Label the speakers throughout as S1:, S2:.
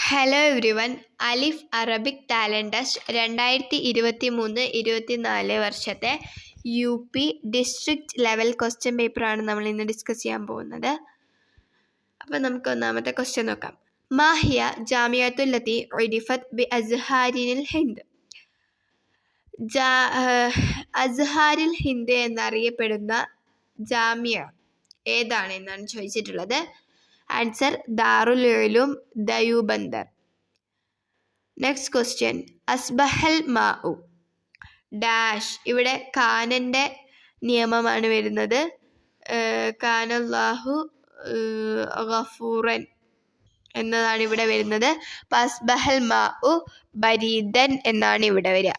S1: Hello everyone. അലിഫ് Arabic talent test 2023-24 വർഷത്തെ UP district level question പേപ്പറാണ് നമ്മൾ ഇന്ന് ഡിസ്കസ് ചെയ്യാൻ പോകുന്നത്. അപ്പോൾ നമുക്ക് ഒന്നാമത്തെ ക്വസ്റ്റ്യൻ നോക്കാം. മാഹിയ ജാമിയത്തുൽ ലത്തി ഉരിഫത്ത് ബി അസ്ഹാരിനിൽ ഹിന്ദ്. അസ്ഹാരിൽ ഹിന്ദ് എന്നറിയപ്പെടുന്ന ജാമിയ ഏതാണ് എന്നാണ് ചോദിച്ചിട്ടുള്ളത്. ആൻസർ ദാറുൽ ഉലൂം ദയൂബന്ദർ. Next question. അസ്ബഹൽ മാഉ ഡാഷ്. ഇവിടെ കാനൻ്റെ നിയമമാണ് വരുന്നത്. കാനല്ലാഹു ഗഫൂറൻ എന്നതാണ് ഇവിടെ വരുന്നത്. അസ്ബഹൽ മാഉ ബരീദൻ എന്നാണ് ഇവിടെ വരിക.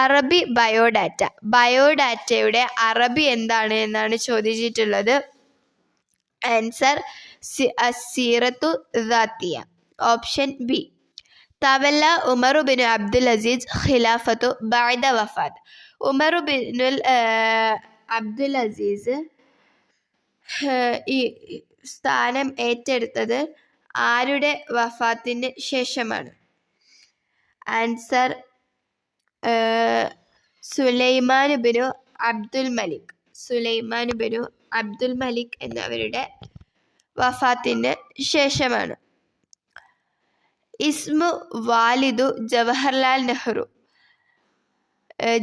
S1: അറബി ബയോഡാറ്റ. ബയോഡാറ്റയുടെ അറബി എന്താണ് എന്നാണ് ചോദിച്ചിട്ടുള്ളത്. ആൻസർ അസീറത്തു ദാത്തിയ. Option B. തവല്ല ഉമർ ബിൻ അബ്ദുൽ അസീസ് ഖിലാഫത്തു ബഅദ വഫാത്ത്. ഉമർ ബിൻ അബ്ദുൽ അസീസ് ഈ സ്ഥാനം ഏറ്റെടുത്തത് ആരുടെ വഫാത്തിന് ശേഷമാണ്? ആൻസർ സുലൈമാൻ ബിനു അബ്ദുൽ മലിക്. സുലൈമാൻ ബിനു അബ്ദുൽ മലിക് എന്നവരുടെ വഫാത്തിന് ശേഷമാണ്. ഇസ്മു വാലിദു ജവഹർലാൽ നെഹ്റു.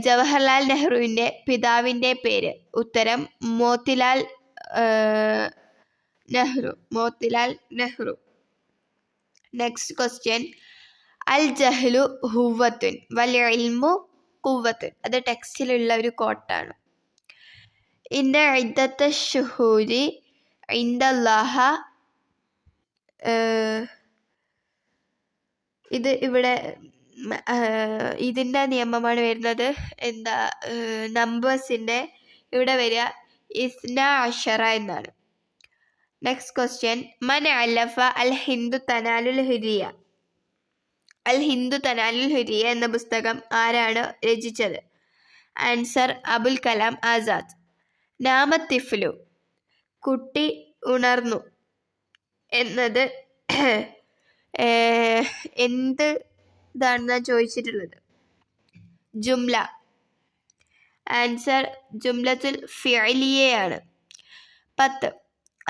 S1: ജവഹർലാൽ നെഹ്റുവിൻ്റെ പിതാവിൻ്റെ പേര്. ഉത്തരം മോത്തിലാൽ നെഹ്റു. മോത്തിലാൽ നെഹ്റു. Next question. അൽ ജഹ്ലു ഹുവ്വത്തുൻ വൽ ഇൽമു ഖുവ്വത്തുൻ. അത് ടെക്സ്റ്റിലുള്ള ഒരു കോട്ടാണ്. ഇന്ന ഇദ്ദത്ത ശുഹൂരി ഇൻദല്ലാഹ. ഇത് ഇവിടെ ഇതിൻ്റെ നിയമമാണ് വരുന്നത്. എന്താ നമ്പേഴ്സിൻ്റെ ഇവിടെ വരിക ഇസ്ന അഷറ എന്നാണ്. Next question. മൻ അലഫ അൽ ഹിന്ദു തനാലുൽ ഹുരിയ. അൽ ഹിന്ദു തനാലുൽ ഹുരിയ എന്ന പുസ്തകം ആരാണ് രചിച്ചത്? ആൻസർ അബുൽ കലാം ആസാദ്. നാമത്തിഫ്ലു കുട്ടി ഉണർന്നു എന്നത് എന്ത് ഇതാണെന്നാണ് ചോദിച്ചിട്ടുള്ളത്. ജുംല. ആൻസർ ജുംലത്തുൽ ഫിഅലിയയാണ്. 10.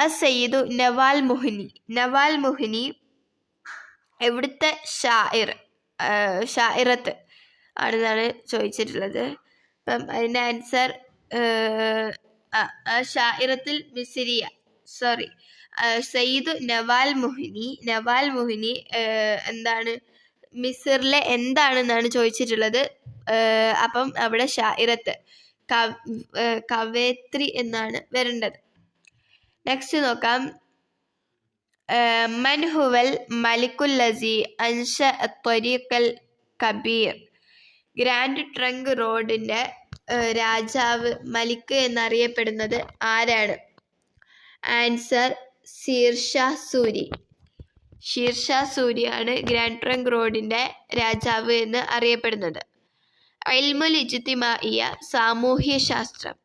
S1: അസയ്യിദു നവാൽ മുഹ്നി. നവാൽ മുഹ്നി എവിടുത്തെ ഷാഇറത്ത് ആണെന്നാണ് ചോദിച്ചിട്ടുള്ളത്. അപ്പം അതിൻ്റെ ആൻസർ ഷാഇറത്തുൽ മിസ്രിയ. സോറി, സയ്യിദ് നവാൽ മുഹ്നി. നവാൽ മുഹ്നി എന്താണ് മിസ്റിലെ എന്താണെന്നാണ് ചോദിച്ചിട്ടുള്ളത്. അപ്പം അവിടെ ഷാഇറത്ത് കവേത്രി എന്നാണ് വരേണ്ടത്. നെക്സ്റ്റ് നോക്കാം. മൻ ഹുവൽ മലിക്കുൽ ലസി അൻഷ ത്വരീഖൽ കബീർ. ഗ്രാൻഡ് ട്രങ്ക് റോഡിൻ്റെ രാജാവ് മലിക്ക് എന്നറിയപ്പെടുന്നത് ആരാണ്? ആൻസർ ഷീർഷാ സൂരി. ഷീർഷാ സൂരിയാണ് ഗ്രാൻഡ് ട്രങ്ക് റോഡിൻ്റെ രാജാവ് എന്ന് അറിയപ്പെടുന്നത്. ഇൽമുൽ ഇജ്തിമാഇയ സാമൂഹ്യ ശാസ്ത്രം.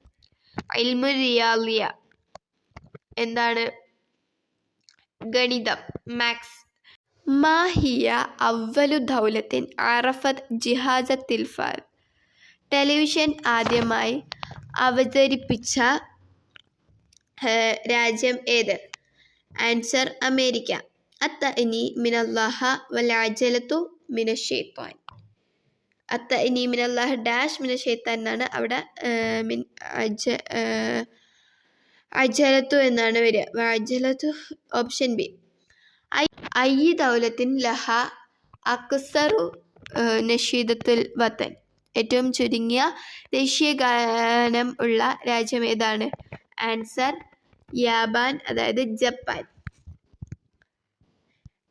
S1: ഇൽമുൽ റിയാളിയ എന്താണ്? ഗണിതം, മാത്സ്. മാഹിയ അവ്വലു ദൗലത്തിൻ അറഫത് ജിഹാസ തിൽഫാൻ. ടെലിവിഷൻ ആദ്യമായി അവതരിപ്പിച്ച രാജ്യം ഏത്? Answer America. അത്തഇനി മിനല്ലാഹ വൽ അജലത്തു മിനശ്ശൈത്താൻ. അത്തഇനി മിനല്ലാഹ ഡാഷ് മിനശ്ശൈത്താൻ എന്നാണ് അവിടെ അജലത്തു എന്നാണ് വരിക. അജലത്തു ഓപ്ഷൻ ബി. ഐ ദൗലത്തിൻ ലഹ അക്സറു നഷീദത്തുൽ വത്തൻ. ഏറ്റവും ചുരുങ്ങിയ ദേശീയ ഗാനം ഉള്ള രാജ്യം ഏതാണ്? ആൻസർ യാബാൻ, അതായത് ജപ്പാൻ.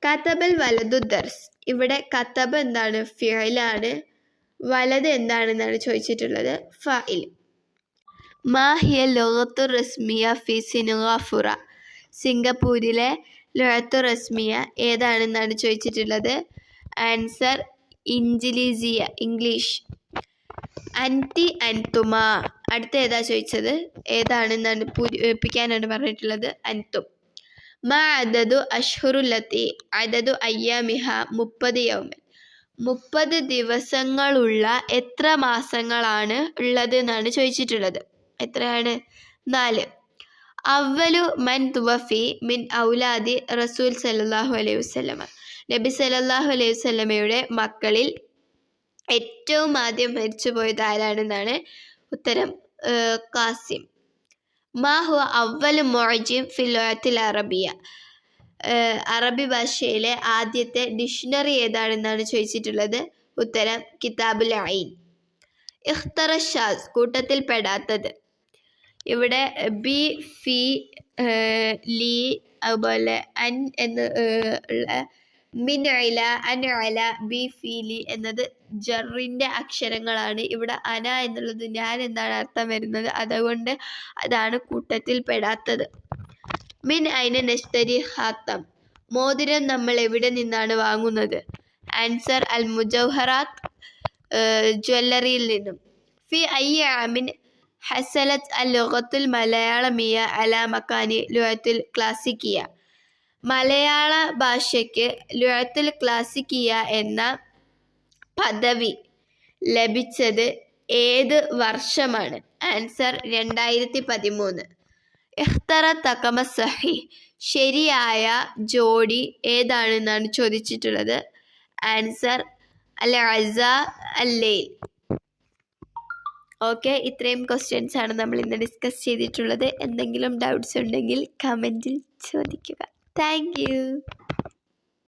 S1: കതബൽ വലതു ദർസ്. ഇവിടെ കതബ് എന്താണ്? ഫിഅലാണ്. വലത് എന്താണെന്നാണ് ചോദിച്ചിട്ടുള്ളത്. ഫാഇൽ. മാഹിയ ലുഗത്തു റസ്മിയ ഫി സിംഗാപ്പുറ. സിംഗപ്പൂരിലെ ലുഗത്തു റസ്മിയ ഏതാണെന്നാണ് ചോദിച്ചിട്ടുള്ളത്. ആൻസർ ഇൻജിലീസിയ, ഇംഗ്ലീഷ്. അൻതി അൻതുമ. അടുത്ത ഏതാ ചോദിച്ചത്? ഏതാണെന്നാണ് പൂരിപ്പിക്കാനാണ് പറഞ്ഞിട്ടുള്ളത്. അൻതും. മാ അദദു അഷ്ഹുറുല്ലത്തി അദദു അയ്യാമിഹ 30 യൗമൻ. 30 ദിവസങ്ങളുള്ള എത്ര മാസങ്ങളാണ് ഉള്ളത് എന്നാണ് ചോദിച്ചിട്ടുള്ളത്. എത്രയാണ്? 4. അവലു മൻ തുവഫി മിൻ ഔലാദി റസൂൽ സല്ലല്ലാഹു അലൈഹി വസല്ലമ. നബി സല്ലല്ലാഹു അലൈഹി വസല്ലമയുടെ മക്കളിൽ ഏറ്റവും ആദ്യം മരിച്ചുപോയത് ആരാണെന്നാണ് ഉത്തരം. ഖാസിം. മാ ഹുവ അവ്വലു മുഅ്ജിം ഫിൽ ലുഗത്തിൽ അറബിയ. അറബി ഭാഷയിലെ ആദ്യത്തെ ഡിക്ഷണറി ഏതാണെന്നാണ് ചോദിച്ചിട്ടുള്ളത്. ഉത്തരം കിതാബുൽ ഐൻ. ഇഖ്തറ ഷാസ് കൂട്ടത്തിൽ പെടാത്തത്. ഇവിടെ ബി, ഫി, ലി, അതുപോലെ അൻ എന്ന് ഉള്ള മിൻ അല, അൻ അല, ബി, ഫി, ലി എന്നത് ജറിൻ്റെ അക്ഷരങ്ങളാണ്. ഇവിടെ അന എന്നുള്ളത് ഞാൻ എന്നാണ് അർത്ഥം വരുന്നത്. അതുകൊണ്ട് അതാണ് കൂട്ടത്തിൽ പെടാത്തത്. മിൻ ഐന നഷ്തരി ഹാത്തം. മോതിരം നമ്മൾ എവിടെ നിന്നാണ് വാങ്ങുന്നത്? ആൻസർ അൽ മുജൗഹറാത്ത് ജ്വല്ലറിയിൽ നിന്നും. ഫി അയ്യ ആമിൻ ഹസലത്ത് അൽ ലുഗത്തുൽ മലയാളമിയ അല മക്കാനി ലുഗത്തുൽ ക്ലാസിക്കിയ. മലയാള ഭാഷയ്ക്ക് ലുഗത്തുൽ ക്ലാസിക്കിയ എന്ന പദവി ലഭിച്ചത് ഏത് വർഷമാണ്? ആൻസർ 2013. ഇഖ്തറ തഖമ സഹി. ശരിയായ ജോഡി ഏതാണെന്നാണ് ചോദിച്ചിട്ടുള്ളത്. ആൻസർ അൽ അസ അൽ ലൈൽ. ഓക്കെ, ഇത്രയും ക്വസ്റ്റ്യൻസ് ആണ് നമ്മൾ ഇന്ന് ഡിസ്കസ് ചെയ്തിട്ടുള്ളത്. എന്തെങ്കിലും ഡൗട്ട്സ് ഉണ്ടെങ്കിൽ കമൻറ്റിൽ ചോദിക്കുക. Thank you.